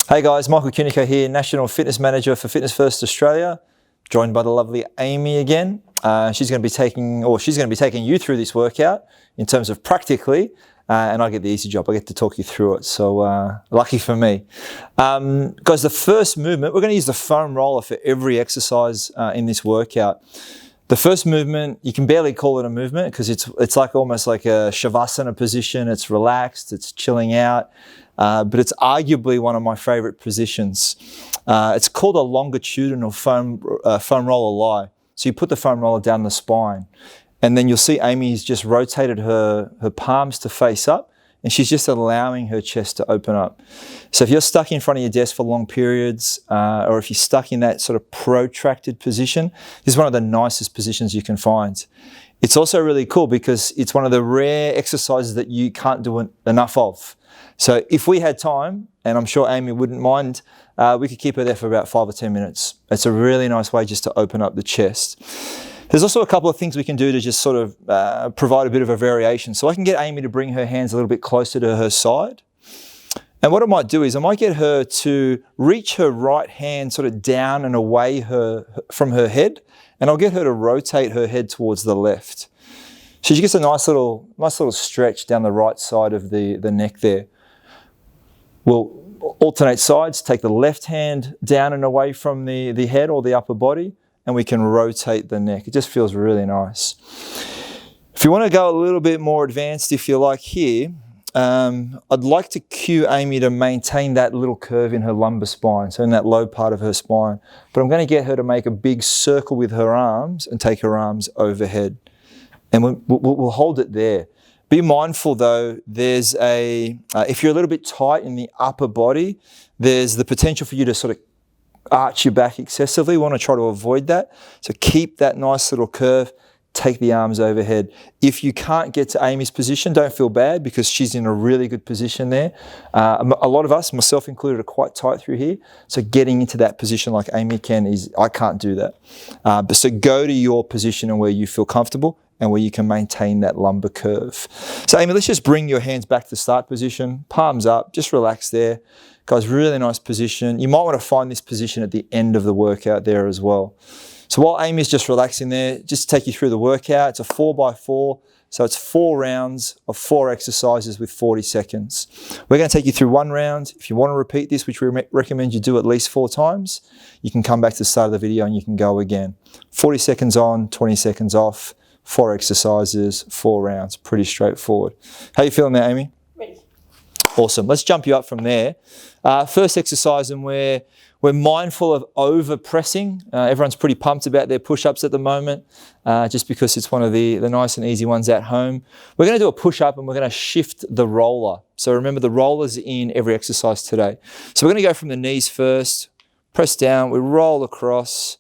Hey guys, Michael Cunico here, National Fitness Manager for Fitness First Australia, joined by the lovely Amy again. She's going to be taking you through this workout in terms of practically, and I get the easy job. I get to talk you through it, so lucky for me. Guys, the first movement, we're going to use the foam roller for every exercise in this workout. The first movement, you can barely call it a movement because it's like almost like a shavasana position. It's relaxed, it's chilling out, but it's arguably one of my favorite positions. It's called a longitudinal foam roller lie. So you put the foam roller down the spine, and then you'll see Amy's just rotated her palms to face up, and she's just allowing her chest to open up. So if you're stuck in front of your desk for long periods, or if you're stuck in that sort of protracted position, this is one of the nicest positions you can find. It's also really cool because it's one of the rare exercises that you can't do enough of. So if we had time, and I'm sure Amy wouldn't mind, we could keep her there for about 5 or 10 minutes. It's a really nice way just to open up the chest. There's also a couple of things we can do to just sort of provide a bit of a variation. So I can get Amy to bring her hands a little bit closer to her side. And what I might do is I might get her to reach her right hand sort of down and away from her head, and I'll get her to rotate her head towards the left. So she gets a nice little stretch down the right side of the neck there. We'll alternate sides, take the left hand down and away from the head or the upper body, and we can rotate the neck. It just feels really nice. If you want to go a little bit more advanced, if you like here, I'd like to cue Amy to maintain that little curve in her lumbar spine, so in that low part of her spine. But I'm going to get her to make a big circle with her arms and take her arms overhead. And we'll hold it there. Be mindful though, there's if you're a little bit tight in the upper body, there's the potential for you to sort of arch your back excessively. We want to try to avoid that. So keep that nice little curve, take the arms overhead. If you can't get to Amy's position, don't feel bad because she's in a really good position there. A lot of us, myself included, are quite tight through here. So getting into that position like Amy can I can't do that. But so go to your position and where you feel comfortable and where you can maintain that lumbar curve. So Amy, let's just bring your hands back to start position, palms up, just relax there. Guys, really nice position. You might want to find this position at the end of the workout there as well. So while Amy's just relaxing there, just to take you through the workout, it's a 4x4, so it's 4 rounds of 4 exercises with 40 seconds. We're going to take you through 1 round. If you want to repeat this, which we recommend you do at least 4 times, you can come back to the start of the video and you can go again. 40 seconds on, 20 seconds off, 4 exercises, 4 rounds. Pretty straightforward. How you feeling there, Amy? Ready. Awesome. Let's jump you up from there. First exercise, and we're mindful of over pressing. Everyone's pretty pumped about their push-ups at the moment, just because it's one of the nice and easy ones at home. We're going to do a push-up and we're going to shift the roller. So remember, the roller's in every exercise today. So we're going to go from the knees first, press down, we roll across.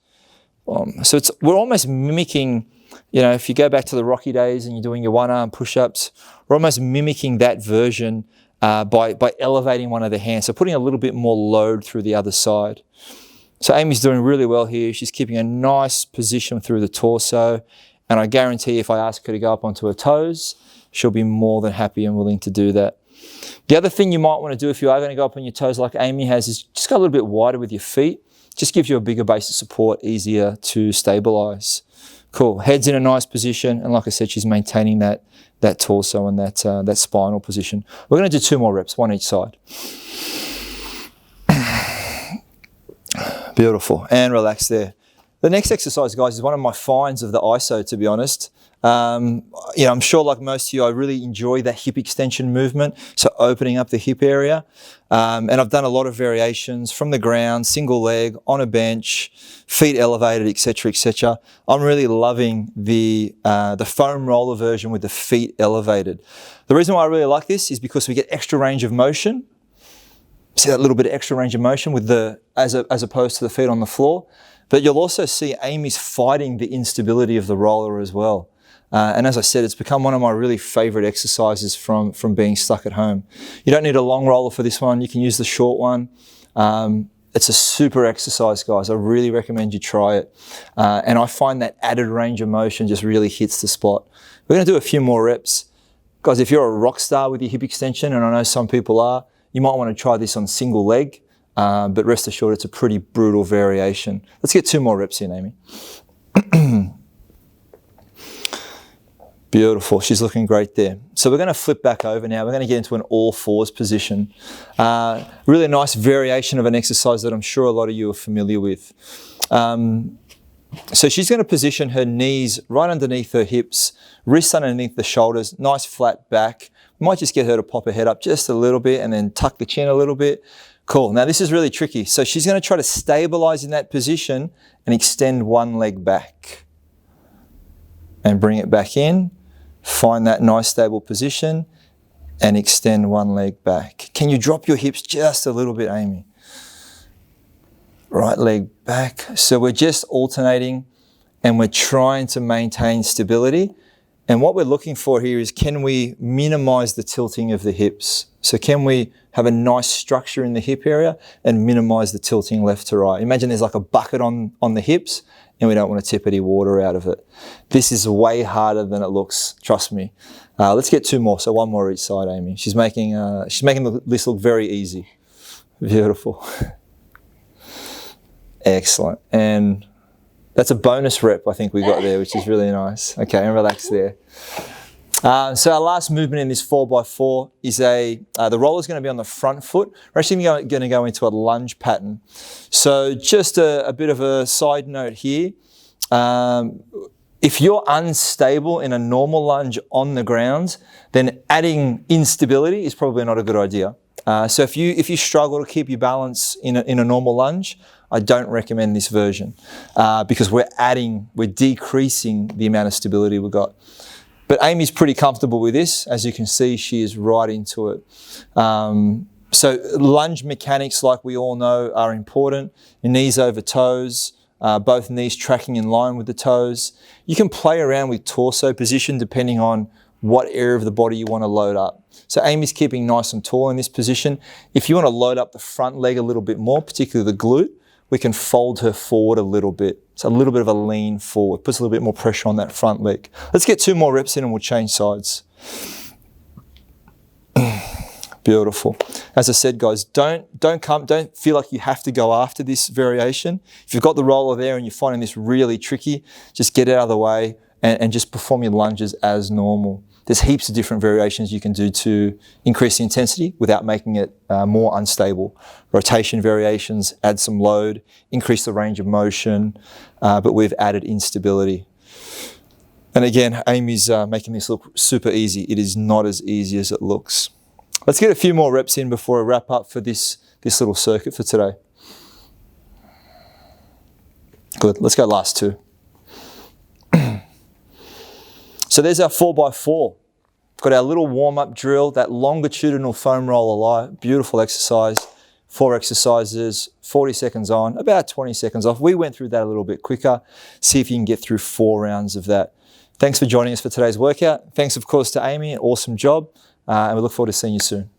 So we're almost mimicking, if you go back to the Rocky days and you're doing your one-arm push-ups, we're almost mimicking that version by elevating one of the hands, so putting a little bit more load through the other side. So Amy's doing really well here. She's keeping a nice position through the torso, and I guarantee if I ask her to go up onto her toes, she'll be more than happy and willing to do that. The other thing you might want to do if you are going to go up on your toes like Amy has is just go a little bit wider with your feet. Just gives you a bigger base of support, easier to stabilize. Cool. Head's in a nice position, and like I said, she's maintaining that torso and that spinal position. We're going to do 2 more reps, 1 each side. Beautiful. And relax there. The next exercise, guys, is one of my finds of the ISO, to be honest. I'm sure like most of you, I really enjoy that hip extension movement, so opening up the hip area. And I've done a lot of variations from the ground, single leg, on a bench, feet elevated, etc., etc. I'm really loving the foam roller version with the feet elevated. The reason why I really like this is because we get extra range of motion. See that little bit of extra range of motion with as opposed to the feet on the floor. But you'll also see Amy's fighting the instability of the roller as well. And as I said, it's become one of my really favorite exercises from being stuck at home. You don't need a long roller for this one. You can use the short one. It's a super exercise, guys. I really recommend you try it. And I find that added range of motion just really hits the spot. We're going to do a few more reps. Guys, if you're a rock star with your hip extension, and I know some people are, you might want to try this on single leg. but rest assured it's a pretty brutal variation. Let's get 2 more reps in, Amy. Beautiful, she's looking great there. So we're going to flip back over now. We're going to get into an all fours position. Really nice variation of an exercise that I'm sure a lot of you are familiar with. So she's going to position her knees right underneath her hips, wrists underneath the shoulders, nice flat back. Might just get her to pop her head up just a little bit and then tuck the chin a little bit. Cool. Now this is really tricky. So she's going to try to stabilize in that position and extend one leg back. And bring it back in. Find that nice stable position and extend one leg back. Can you drop your hips just a little bit, Amy? Right leg back. So we're just alternating and we're trying to maintain stability. And what we're looking for here is, can we minimize the tilting of the hips? So can we have a nice structure in the hip area and minimize the tilting left to right? Imagine there's like a bucket on the hips and we don't want to tip any water out of it. This is way harder than it looks, trust me. Let's get 2 more, so 1 more each side, Amy. She's making this look very easy. Beautiful. Excellent. And that's a bonus rep I think we got there, which is really nice. Okay, and relax there. So our last movement in this 4x4 is the roller is going to be on the front foot. We're actually going to go into a lunge pattern. So just a bit of a side note here. If you're unstable in a normal lunge on the ground, then adding instability is probably not a good idea. So if you struggle to keep your balance in a normal lunge, I don't recommend this version because we're decreasing the amount of stability we've got. But Amy's pretty comfortable with this. As you can see, she is right into it. So lunge mechanics, like we all know, are important. Your knees over toes, both knees tracking in line with the toes. You can play around with torso position depending on what area of the body you want to load up. So Amy's keeping nice and tall in this position. If you want to load up the front leg a little bit more, particularly the glute, we can fold her forward a little bit. So a little bit of a lean forward, puts a little bit more pressure on that front leg. Let's get 2 more reps in and we'll change sides. Beautiful. As I said, guys, don't feel like you have to go after this variation. If you've got the roller there and you're finding this really tricky, just get it out of the way and just perform your lunges as normal. There's heaps of different variations you can do to increase the intensity without making it more unstable. Rotation variations, add some load, increase the range of motion, but we've added instability. And again, Amy's making this look super easy. It is not as easy as it looks. Let's get a few more reps in before I wrap up for this little circuit for today. Good, let's go last 2. So there's our 4x4. Got our little warm-up drill, that longitudinal foam roller lie, beautiful exercise. 4 exercises, 40 seconds on, about 20 seconds off. We went through that a little bit quicker. See if you can get through 4 rounds of that. Thanks for joining us for today's workout. Thanks, of course, to Amy. Awesome job. And we look forward to seeing you soon.